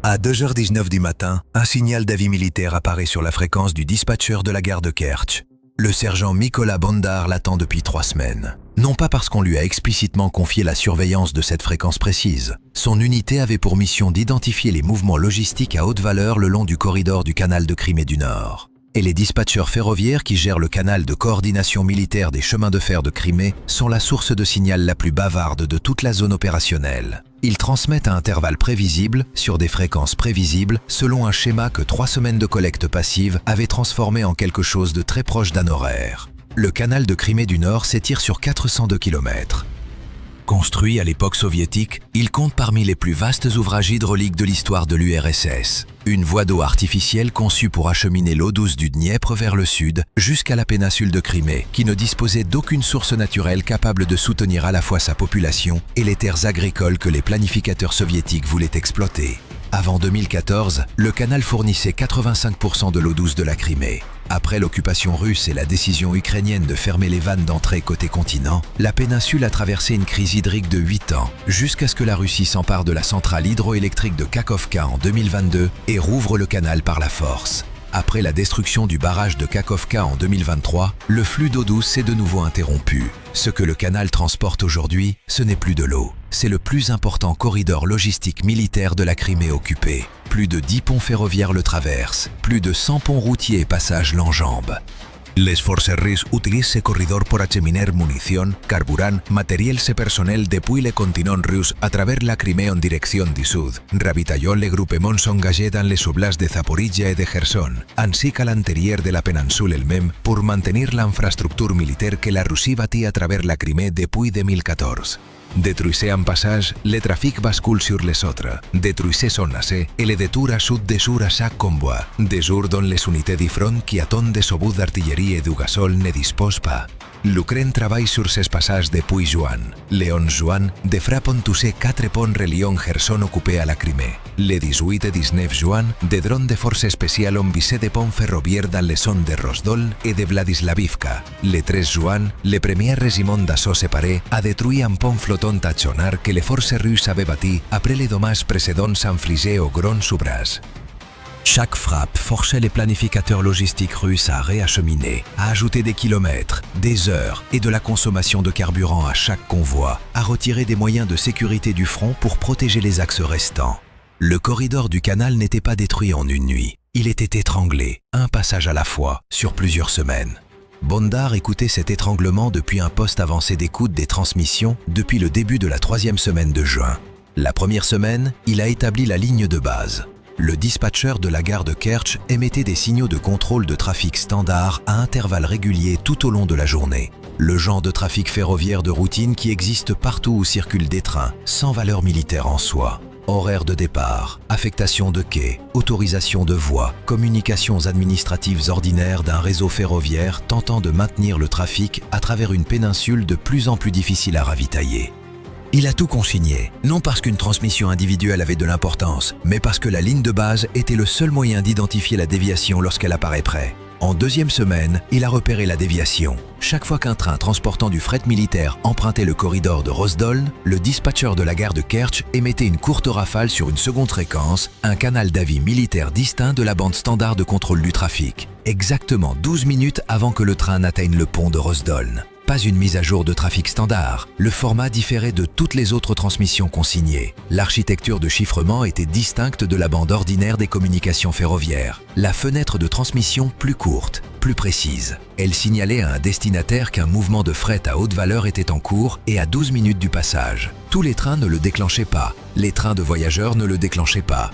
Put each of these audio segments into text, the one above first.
À 2h19 du matin, un signal d'avis militaire apparaît sur la fréquence du dispatcher de la gare de Kerch. Le sergent Mikola Bondar l'attend depuis 3 semaines. Non pas parce qu'on lui a explicitement confié la surveillance de cette fréquence précise. Son unité avait pour mission d'identifier les mouvements logistiques à haute valeur le long du corridor du canal de Crimée du Nord. Et les dispatchers ferroviaires qui gèrent le canal de coordination militaire des chemins de fer de Crimée sont la source de signal la plus bavarde de toute la zone opérationnelle. Ils transmettent à intervalles prévisibles, sur des fréquences prévisibles, selon un schéma que 3 semaines de collecte passive avaient transformé en quelque chose de très proche d'un horaire. Le canal de Crimée du Nord s'étire sur 402 km. Construit à l'époque soviétique, il compte parmi les plus vastes ouvrages hydrauliques de l'histoire de l'URSS. Une voie d'eau artificielle conçue pour acheminer l'eau douce du Dniepr vers le sud, jusqu'à la péninsule de Crimée, qui ne disposait d'aucune source naturelle capable de soutenir à la fois sa population et les terres agricoles que les planificateurs soviétiques voulaient exploiter. Avant 2014, le canal fournissait 85% de l'eau douce de la Crimée. Après l'occupation russe et la décision ukrainienne de fermer les vannes d'entrée côté continent, la péninsule a traversé une crise hydrique de 8 ans, jusqu'à ce que la Russie s'empare de la centrale hydroélectrique de Kakhovka en 2022 et rouvre le canal par la force. Après la destruction du barrage de Kakhovka en 2023, le flux d'eau douce s'est de nouveau interrompu. Ce que le canal transporte aujourd'hui, ce n'est plus de l'eau. C'est le plus important corridor logistique militaire de la Crimée occupée. Plus de 10 ponts ferroviaires le traversent, plus de 100 ponts routiers et passages l'enjambent. Les forces russes utilisent ce corridor pour acheminer munitions, carburant, matériels et personnel depuis le continent russe à travers la Crimée en direction du sud, ravitaillant les groupements engagés dans les oblasts de Zaporizhia et de Kherson, ainsi qu'à l'intérieur de la péninsule elle-même pour maintenir l'infrastructure militaire que la Russie bâtit à travers la Crimée depuis 2014. Détruisez un passage, le trafic bascule sur les autres. Détruisez son accès et le détour à sud de jour à chaque convoi. Des jours dont les unités du front qui attendent des obus d'artillerie et du gazole ne disposent pas. L'Ukraine travaille sur ces passages depuis juin. Le 11 juin, des frappes ont touché 4 ponts reliant Kherson occupés à la Crimée. Le 18 et 19 juin, des drones de forces spéciales ont visé des ponts ferroviaires dans les zones de Rosdol et de Vladislavivka. Le 13 juin, le premier régiment d'assaut séparé a détruit un pont flottant à Chonar que les forces russes avaient bâti après les dommages précédents infligés au Grand Soubraz. Chaque frappe forçait les planificateurs logistiques russes à réacheminer, à ajouter des kilomètres, des heures et de la consommation de carburant à chaque convoi, à retirer des moyens de sécurité du front pour protéger les axes restants. Le corridor du canal n'était pas détruit en une nuit. Il était étranglé, un passage à la fois, sur plusieurs semaines. Bondar écoutait cet étranglement depuis un poste avancé d'écoute des transmissions depuis le début de la 3e semaine de juin. La première semaine, il a établi la ligne de base. Le dispatcher de la gare de Kerch émettait des signaux de contrôle de trafic standard à intervalles réguliers tout au long de la journée. Le genre de trafic ferroviaire de routine qui existe partout où circulent des trains, sans valeur militaire en soi. Horaires de départ, affectation de quais, autorisation de voies, communications administratives ordinaires d'un réseau ferroviaire tentant de maintenir le trafic à travers une péninsule de plus en plus difficile à ravitailler. Il a tout consigné, non parce qu'une transmission individuelle avait de l'importance, mais parce que la ligne de base était le seul moyen d'identifier la déviation lorsqu'elle apparaît près. En 2e semaine, il a repéré la déviation. Chaque fois qu'un train transportant du fret militaire empruntait le corridor de Rosdol, le dispatcher de la gare de Kerch émettait une courte rafale sur une seconde fréquence, un canal d'avis militaire distinct de la bande standard de contrôle du trafic, exactement 12 minutes avant que le train n'atteigne le pont de Rosdol. Pas une mise à jour de trafic standard. Le format différait de toutes les autres transmissions consignées. L'architecture de chiffrement était distincte de la bande ordinaire des communications ferroviaires. La fenêtre de transmission plus courte, plus précise. Elle signalait à un destinataire qu'un mouvement de fret à haute valeur était en cours et à 12 minutes du passage. Tous les trains ne le déclenchaient pas. Les trains de voyageurs ne le déclenchaient pas.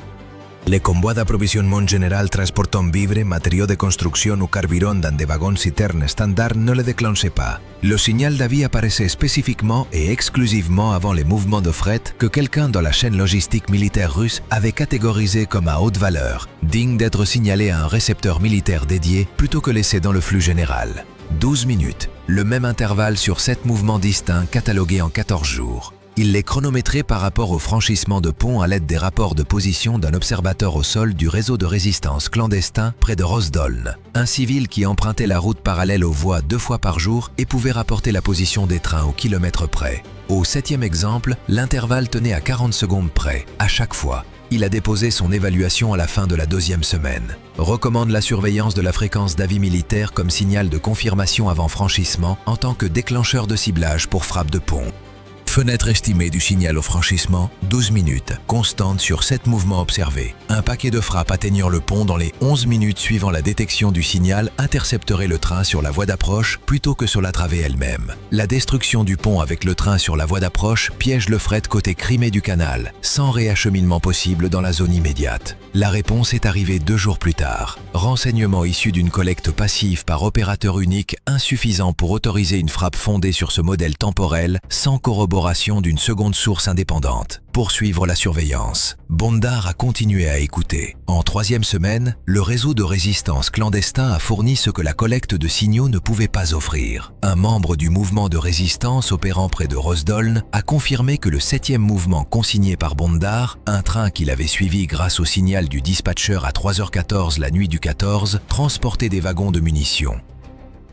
Les convois d'approvisionnement général transportant vivres, matériaux de construction ou carburant dans des wagons citernes standards ne le déclenchaient pas. Le signal d'avis apparaissait spécifiquement et exclusivement avant les mouvements de fret que quelqu'un dans la chaîne logistique militaire russe avait catégorisé comme à haute valeur, digne d'être signalé à un récepteur militaire dédié plutôt que laissé dans le flux général. 12 minutes, le même intervalle sur 7 mouvements distincts catalogués en 14 jours. Il les chronométrait par rapport au franchissement de ponts à l'aide des rapports de position d'un observateur au sol du réseau de résistance clandestin près de Rosdoln. Un civil qui empruntait la route parallèle aux voies 2 fois par jour et pouvait rapporter la position des trains au kilomètre près. Au 7e exemple, l'intervalle tenait à 40 secondes près, à chaque fois. Il a déposé son évaluation à la fin de la 2e semaine. Recommande la surveillance de la fréquence d'avis militaire comme signal de confirmation avant franchissement en tant que déclencheur de ciblage pour frappe de pont. Fenêtre estimée du signal au franchissement, 12 minutes, constante sur 7 mouvements observés. Un paquet de frappes atteignant le pont dans les 11 minutes suivant la détection du signal intercepterait le train sur la voie d'approche plutôt que sur la travée elle-même. La destruction du pont avec le train sur la voie d'approche piège le fret côté Crimée du canal, sans réacheminement possible dans la zone immédiate. La réponse est arrivée 2 jours plus tard. Renseignements issus d'une collecte passive par opérateur unique insuffisant pour autoriser une frappe fondée sur ce modèle temporel sans corroboration d'une seconde source indépendante. Poursuivre la surveillance. Bondar a continué à écouter. En 3e semaine, le réseau de résistance clandestin a fourni ce que la collecte de signaux ne pouvait pas offrir. Un membre du mouvement de résistance opérant près de Rosdoln a confirmé que le 7e mouvement consigné par Bondar, un train qu'il avait suivi grâce au signal du dispatcher à 3h14 la nuit du 14, transportait des wagons de munitions.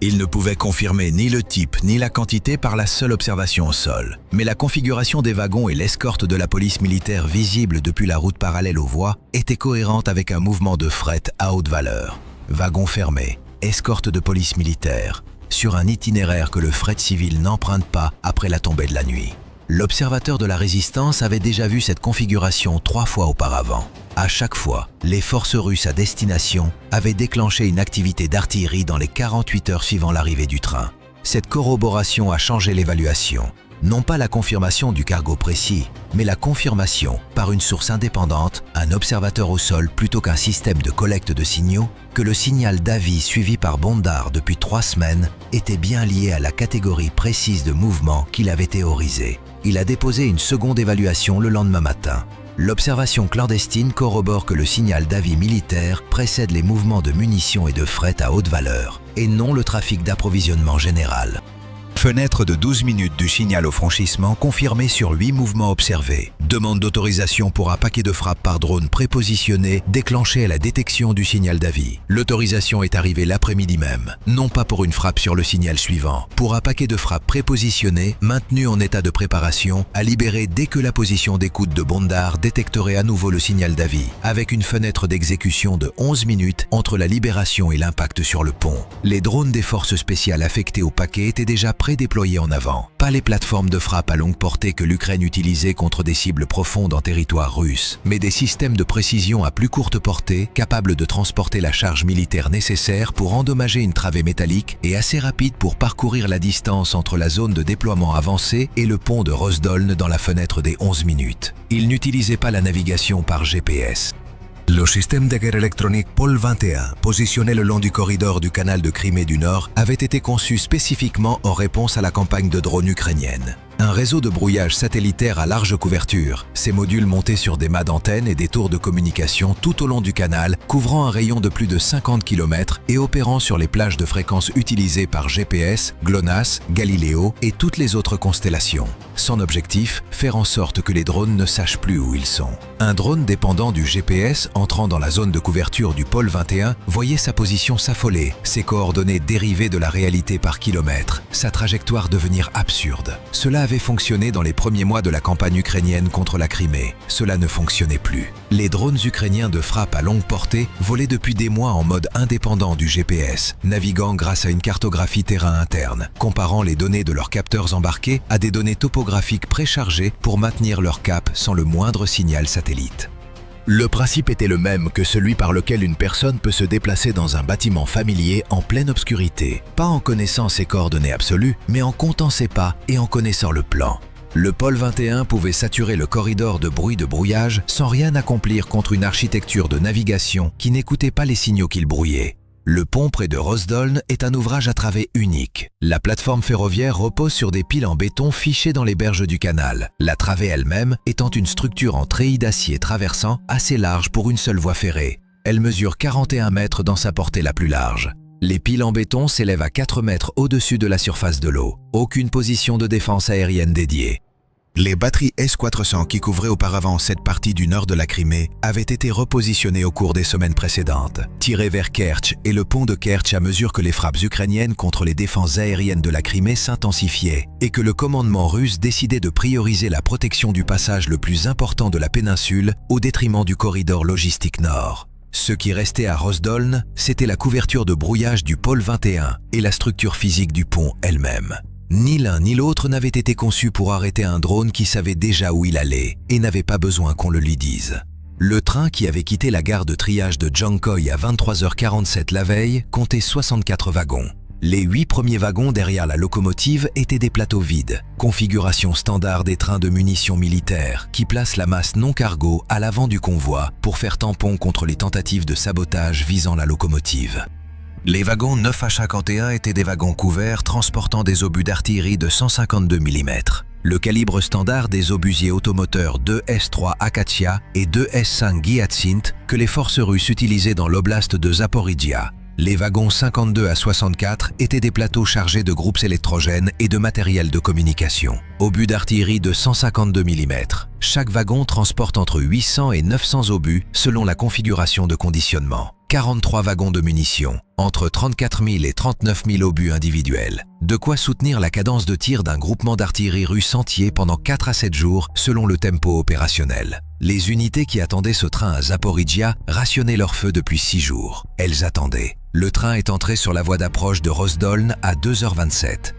Il ne pouvait confirmer ni le type ni la quantité par la seule observation au sol. Mais la configuration des wagons et l'escorte de la police militaire visible depuis la route parallèle aux voies étaient cohérentes avec un mouvement de fret à haute valeur. Wagons fermés, escorte de police militaire, sur un itinéraire que le fret civil n'emprunte pas après la tombée de la nuit. L'observateur de la résistance avait déjà vu cette configuration 3 fois auparavant. À chaque fois, les forces russes à destination avaient déclenché une activité d'artillerie dans les 48 heures suivant l'arrivée du train. Cette corroboration a changé l'évaluation. Non pas la confirmation du cargo précis, mais la confirmation, par une source indépendante, un observateur au sol plutôt qu'un système de collecte de signaux, que le signal d'avis suivi par Bondar depuis 3 semaines était bien lié à la catégorie précise de mouvement qu'il avait théorisé. Il a déposé une seconde évaluation le lendemain matin. L'observation clandestine corrobore que le signal d'avis militaire précède les mouvements de munitions et de fret à haute valeur, et non le trafic d'approvisionnement général. Fenêtre de 12 minutes du signal au franchissement confirmée sur 8 mouvements observés. Demande d'autorisation pour un paquet de frappes par drone prépositionné déclenché à la détection du signal d'avis. L'autorisation est arrivée l'après-midi même, non pas pour une frappe sur le signal suivant, pour un paquet de frappes prépositionnées maintenu en état de préparation à libérer dès que la position d'écoute de Bondar détecterait à nouveau le signal d'avis, avec une fenêtre d'exécution de 11 minutes entre la libération et l'impact sur le pont. Les drones des forces spéciales affectés au paquet étaient déjà prédéployés en avant. Pas les plateformes de frappe à longue portée que l'Ukraine utilisait contre des cibles profondes en territoire russe, mais des systèmes de précision à plus courte portée capables de transporter la charge militaire nécessaire pour endommager une travée métallique et assez rapide pour parcourir la distance entre la zone de déploiement avancée et le pont de Rosdoln dans la fenêtre des 11 minutes. Ils n'utilisaient pas la navigation par GPS. Le système de guerre électronique Pol 21, positionné le long du corridor du canal de Crimée du Nord, avait été conçu spécifiquement en réponse à la campagne de drones ukrainienne. Un réseau de brouillage satellitaire à large couverture, ces modules montés sur des mâts d'antenne et des tours de communication tout au long du canal, couvrant un rayon de plus de 50 km et opérant sur les plages de fréquences utilisées par GPS, GLONASS, Galileo et toutes les autres constellations. Son objectif, faire en sorte que les drones ne sachent plus où ils sont. Un drone dépendant du GPS entrant dans la zone de couverture du Pôle 21 voyait sa position s'affoler, ses coordonnées dérivées de la réalité par kilomètre, sa trajectoire devenir absurde. Cela avait fonctionné dans les premiers mois de la campagne ukrainienne contre la Crimée. Cela ne fonctionnait plus. Les drones ukrainiens de frappe à longue portée volaient depuis des mois en mode indépendant du GPS, naviguant grâce à une cartographie terrain interne, comparant les données de leurs capteurs embarqués à des données topographiques préchargées pour maintenir leur cap sans le moindre signal satellite. Le principe était le même que celui par lequel une personne peut se déplacer dans un bâtiment familier en pleine obscurité, pas en connaissant ses coordonnées absolues, mais en comptant ses pas et en connaissant le plan. Le Pôle 21 pouvait saturer le corridor de bruit de brouillage sans rien accomplir contre une architecture de navigation qui n'écoutait pas les signaux qu'il brouillait. Le pont près de Rosdoln est un ouvrage à travée unique. La plateforme ferroviaire repose sur des piles en béton fichées dans les berges du canal, la travée elle-même étant une structure en treillis d'acier traversant assez large pour une seule voie ferrée. Elle mesure 41 mètres dans sa portée la plus large. Les piles en béton s'élèvent à 4 mètres au-dessus de la surface de l'eau. Aucune position de défense aérienne dédiée. Les batteries S-400 qui couvraient auparavant cette partie du nord de la Crimée avaient été repositionnées au cours des semaines précédentes, tirées vers Kertch et le pont de Kertch à mesure que les frappes ukrainiennes contre les défenses aériennes de la Crimée s'intensifiaient et que le commandement russe décidait de prioriser la protection du passage le plus important de la péninsule au détriment du corridor logistique nord. Ce qui restait à Rosdoln, c'était la couverture de brouillage du pôle 21 et la structure physique du pont elle-même. Ni l'un ni l'autre n'avait été conçu pour arrêter un drone qui savait déjà où il allait et n'avait pas besoin qu'on le lui dise. Le train qui avait quitté la gare de triage de Jankoï à 23h47 la veille comptait 64 wagons. Les 8 premiers wagons derrière la locomotive étaient des plateaux vides, configuration standard des trains de munitions militaires qui placent la masse non cargo à l'avant du convoi pour faire tampon contre les tentatives de sabotage visant la locomotive. Les wagons 9A51 étaient des wagons couverts transportant des obus d'artillerie de 152 mm, le calibre standard des obusiers automoteurs 2S3 Akatia et 2S5 Gyatsint que les forces russes utilisaient dans l'oblast de Zaporizhia. Les wagons 52 à 64 étaient des plateaux chargés de groupes électrogènes et de matériel de communication. Obus d'artillerie de 152 mm. Chaque wagon transporte entre 800 et 900 obus selon la configuration de conditionnement. 43 wagons de munitions, entre 34 000 et 39 000 obus individuels. De quoi soutenir la cadence de tir d'un groupement d'artillerie russe entier pendant 4 à 7 jours selon le tempo opérationnel. Les unités qui attendaient ce train à Zaporizhia rationnaient leur feu depuis 6 jours. Elles attendaient. Le train est entré sur la voie d'approche de Rosdoln à 2h27.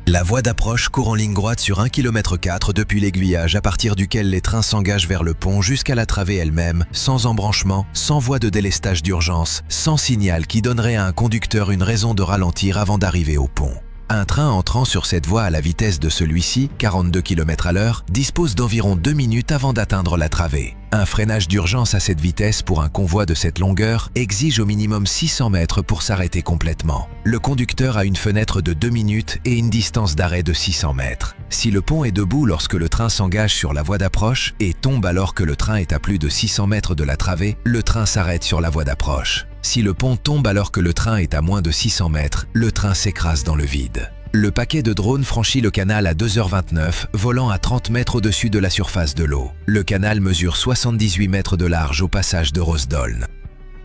La voie d'approche court en ligne droite sur 1,4 km depuis l'aiguillage à partir duquel les trains s'engagent vers le pont jusqu'à la travée elle-même, sans embranchement, sans voie de délestage d'urgence, sans signal qui donnerait à un conducteur une raison de ralentir avant d'arriver au pont. Un train entrant sur cette voie à la vitesse de celui-ci, 42 km/h, dispose d'environ 2 minutes avant d'atteindre la travée. Un freinage d'urgence à cette vitesse pour un convoi de cette longueur exige au minimum 600 mètres pour s'arrêter complètement. Le conducteur a une fenêtre de 2 minutes et une distance d'arrêt de 600 mètres. Si le pont est debout lorsque le train s'engage sur la voie d'approche et tombe alors que le train est à plus de 600 mètres de la travée, le train s'arrête sur la voie d'approche. Si le pont tombe alors que le train est à moins de 600 mètres, le train s'écrase dans le vide. Le paquet de drones franchit le canal à 2h29, volant à 30 mètres au-dessus de la surface de l'eau. Le canal mesure 78 mètres de large au passage de Rosdoln.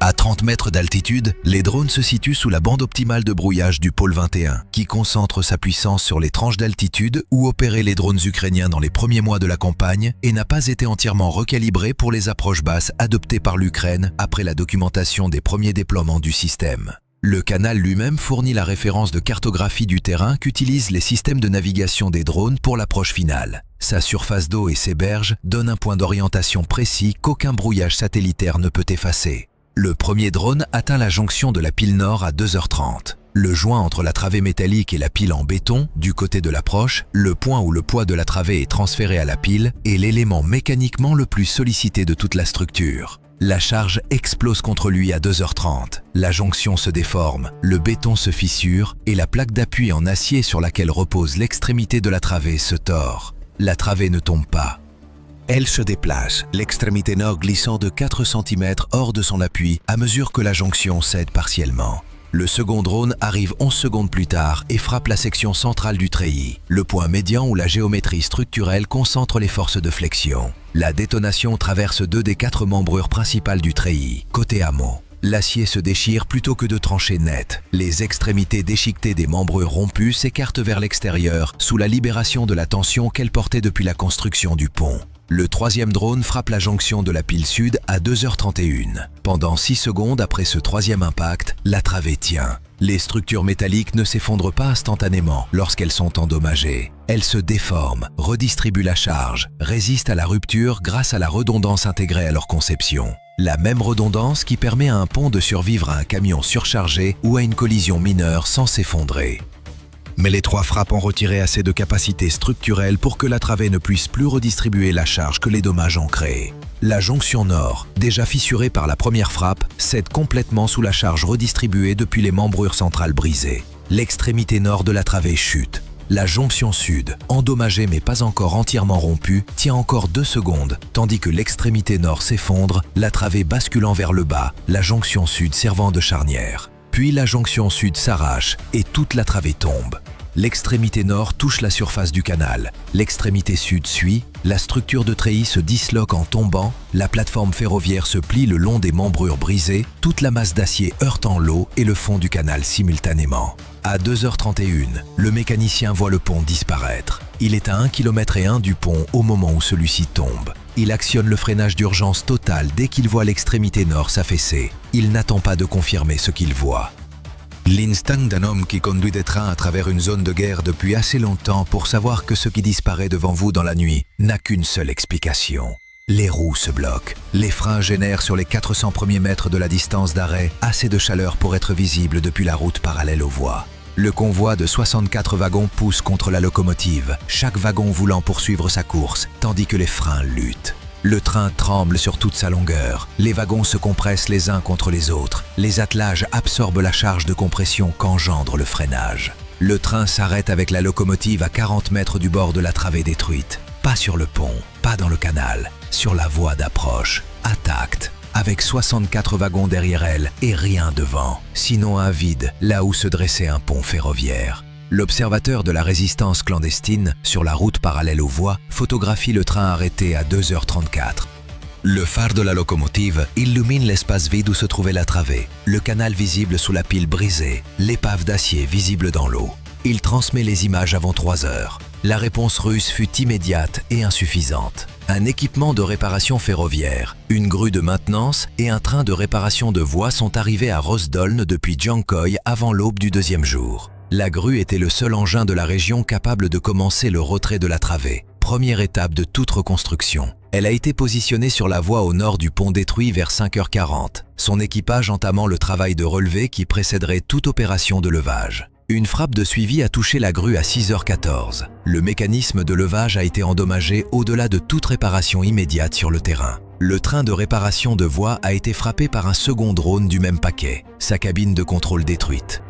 À 30 mètres d'altitude, les drones se situent sous la bande optimale de brouillage du pôle 21, qui concentre sa puissance sur les tranches d'altitude où opéraient les drones ukrainiens dans les premiers mois de la campagne et n'a pas été entièrement recalibré pour les approches basses adoptées par l'Ukraine après la documentation des premiers déploiements du système. Le canal lui-même fournit la référence de cartographie du terrain qu'utilisent les systèmes de navigation des drones pour l'approche finale. Sa surface d'eau et ses berges donnent un point d'orientation précis qu'aucun brouillage satellitaire ne peut effacer. Le premier drone atteint la jonction de la pile nord à 2h30. Le joint entre la travée métallique et la pile en béton, du côté de l'approche, le point où le poids de la travée est transféré à la pile, est l'élément mécaniquement le plus sollicité de toute la structure. La charge explose contre lui à 2h30. La jonction se déforme, le béton se fissure et la plaque d'appui en acier sur laquelle repose l'extrémité de la travée se tord. La travée ne tombe pas. Elle se déplace, l'extrémité nord glissant de 4 cm hors de son appui à mesure que la jonction cède partiellement. Le second drone arrive 11 secondes plus tard et frappe la section centrale du treillis, le point médian où la géométrie structurelle concentre les forces de flexion. La détonation traverse 2 des 4 membrures principales du treillis, côté amont. L'acier se déchire plutôt que de trancher net. Les extrémités déchiquetées des membrures rompues s'écartent vers l'extérieur sous la libération de la tension qu'elles portaient depuis la construction du pont. Le troisième drone frappe la jonction de la pile sud à 2h31. Pendant 6 secondes après ce troisième impact, la travée tient. Les structures métalliques ne s'effondrent pas instantanément lorsqu'elles sont endommagées. Elles se déforment, redistribuent la charge, résistent à la rupture grâce à la redondance intégrée à leur conception. La même redondance qui permet à un pont de survivre à un camion surchargé ou à une collision mineure sans s'effondrer. Mais les 3 frappes ont retiré assez de capacité structurelle pour que la travée ne puisse plus redistribuer la charge que les dommages ont créée. La jonction nord, déjà fissurée par la première frappe, cède complètement sous la charge redistribuée depuis les membrures centrales brisées. L'extrémité nord de la travée chute. La jonction sud, endommagée mais pas encore entièrement rompue, tient encore 2 secondes, tandis que l'extrémité nord s'effondre, la travée basculant vers le bas, la jonction sud servant de charnière. Puis la jonction sud s'arrache et toute la travée tombe. L'extrémité nord touche la surface du canal. L'extrémité sud suit. La structure de treillis se disloque en tombant. La plateforme ferroviaire se plie le long des membrures brisées. Toute la masse d'acier heurtant l'eau et le fond du canal simultanément. À 2h31, le mécanicien voit le pont disparaître. Il est à 1,1 km du pont au moment où celui-ci tombe. Il actionne le freinage d'urgence total dès qu'il voit l'extrémité nord s'affaisser. Il n'attend pas de confirmer ce qu'il voit. L'instinct d'un homme qui conduit des trains à travers une zone de guerre depuis assez longtemps pour savoir que ce qui disparaît devant vous dans la nuit n'a qu'une seule explication. Les roues se bloquent. Les freins génèrent sur les 400 premiers mètres de la distance d'arrêt assez de chaleur pour être visible depuis la route parallèle aux voies. Le convoi de 64 wagons pousse contre la locomotive, chaque wagon voulant poursuivre sa course, tandis que les freins luttent. Le train tremble sur toute sa longueur. Les wagons se compressent les uns contre les autres. Les attelages absorbent la charge de compression qu'engendre le freinage. Le train s'arrête avec la locomotive à 40 mètres du bord de la travée détruite. Pas sur le pont, pas dans le canal, sur la voie d'approche, intacte, avec 64 wagons derrière elle et rien devant, sinon un vide là où se dressait un pont ferroviaire. L'observateur de la résistance clandestine, sur la route parallèle aux voies, photographie le train arrêté à 2h34. Le phare de la locomotive illumine l'espace vide où se trouvait la travée, le canal visible sous la pile brisée, l'épave d'acier visible dans l'eau. Il transmet les images avant 3 heures. La réponse russe fut immédiate et insuffisante. Un équipement de réparation ferroviaire, une grue de maintenance et un train de réparation de voies sont arrivés à Rosdolne depuis Jankoï avant l'aube du deuxième jour. La grue était le seul engin de la région capable de commencer le retrait de la travée, première étape de toute reconstruction. Elle a été positionnée sur la voie au nord du pont détruit vers 5h40, son équipage entamant le travail de relevé qui précéderait toute opération de levage. Une frappe de suivi a touché la grue à 6h14. Le mécanisme de levage a été endommagé au-delà de toute réparation immédiate sur le terrain. Le train de réparation de voies a été frappé par un second drone du même paquet, sa cabine de contrôle détruite.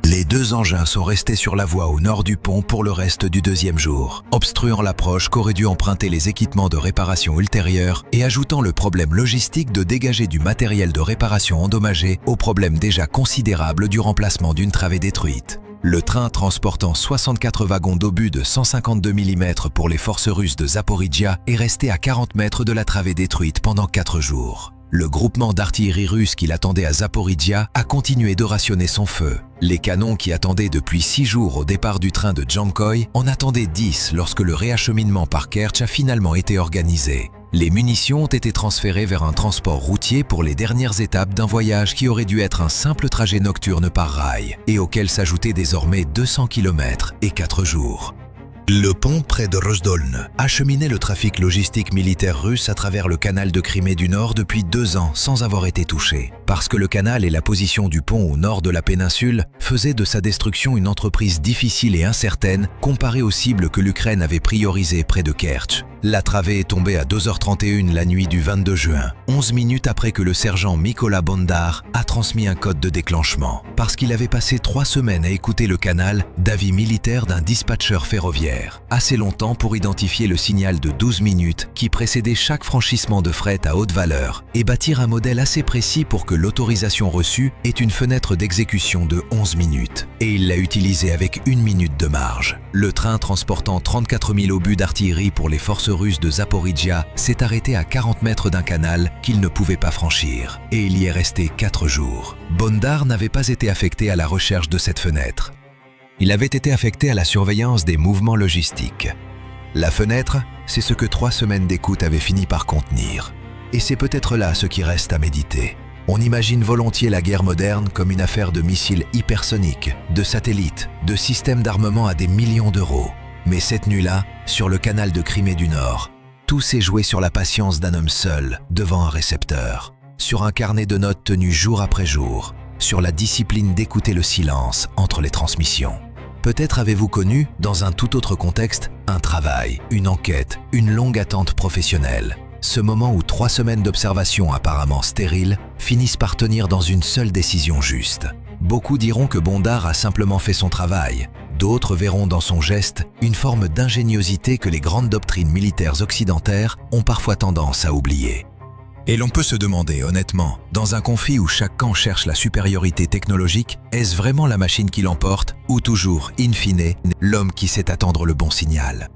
Les deux engins sont restés sur la voie au nord du pont pour le reste du deuxième jour, obstruant l'approche qu'auraient dû emprunter les équipements de réparation ultérieurs et ajoutant le problème logistique de dégager du matériel de réparation endommagé au problème déjà considérable du remplacement d'une travée détruite. Le train transportant 64 wagons d'obus de 152 mm pour les forces russes de Zaporijia est resté à 40 mètres de la travée détruite pendant 4 jours. Le groupement d'artillerie russe qui l'attendait à Zaporijia a continué de rationner son feu. Les canons qui attendaient depuis 6 jours au départ du train de Jankoï en attendaient 10 lorsque le réacheminement par Kerch a finalement été organisé. Les munitions ont été transférées vers un transport routier pour les dernières étapes d'un voyage qui aurait dû être un simple trajet nocturne par rail et auquel s'ajoutaient désormais 200 km et 4 jours. Le pont près de Rosdolne acheminait le trafic logistique militaire russe à travers le canal de Crimée du Nord depuis 2 ans sans avoir été touché. Parce que le canal et la position du pont au nord de la péninsule faisaient de sa destruction une entreprise difficile et incertaine comparée aux cibles que l'Ukraine avait priorisées près de Kerch. La travée est tombée à 2h31 la nuit du 22 juin, 11 minutes après que le sergent Mykola Bondar a transmis un code de déclenchement, parce qu'il avait passé 3 semaines à écouter le canal d'avis militaire d'un dispatcheur ferroviaire, assez longtemps pour identifier le signal de 12 minutes qui précédait chaque franchissement de fret à haute valeur et bâtir un modèle assez précis pour que l'autorisation reçue ait une fenêtre d'exécution de 11 minutes. Et il l'a utilisé avec 1 minute de marge. Le train transportant 34 000 obus d'artillerie pour les forces russes de Zaporijia s'est arrêté à 40 mètres d'un canal qu'il ne pouvait pas franchir. Et il y est resté 4 jours. Bondar n'avait pas été affecté à la recherche de cette fenêtre. Il avait été affecté à la surveillance des mouvements logistiques. La fenêtre, c'est ce que 3 semaines d'écoute avaient fini par contenir. Et c'est peut-être là ce qui reste à méditer. On imagine volontiers la guerre moderne comme une affaire de missiles hypersoniques, de satellites, de systèmes d'armement à des millions d'euros. Mais cette nuit-là, sur le canal de Crimée du Nord, tout s'est joué sur la patience d'un homme seul, devant un récepteur, sur un carnet de notes tenu jour après jour, sur la discipline d'écouter le silence entre les transmissions. Peut-être avez-vous connu, dans un tout autre contexte, un travail, une enquête, une longue attente professionnelle. Ce moment où 3 semaines d'observation apparemment stériles finissent par tenir dans une seule décision juste. Beaucoup diront que Bondar a simplement fait son travail. D'autres verront dans son geste une forme d'ingéniosité que les grandes doctrines militaires occidentales ont parfois tendance à oublier. Et l'on peut se demander, honnêtement, dans un conflit où chaque camp cherche la supériorité technologique, est-ce vraiment la machine qui l'emporte ou toujours, in fine, l'homme qui sait attendre le bon signal ?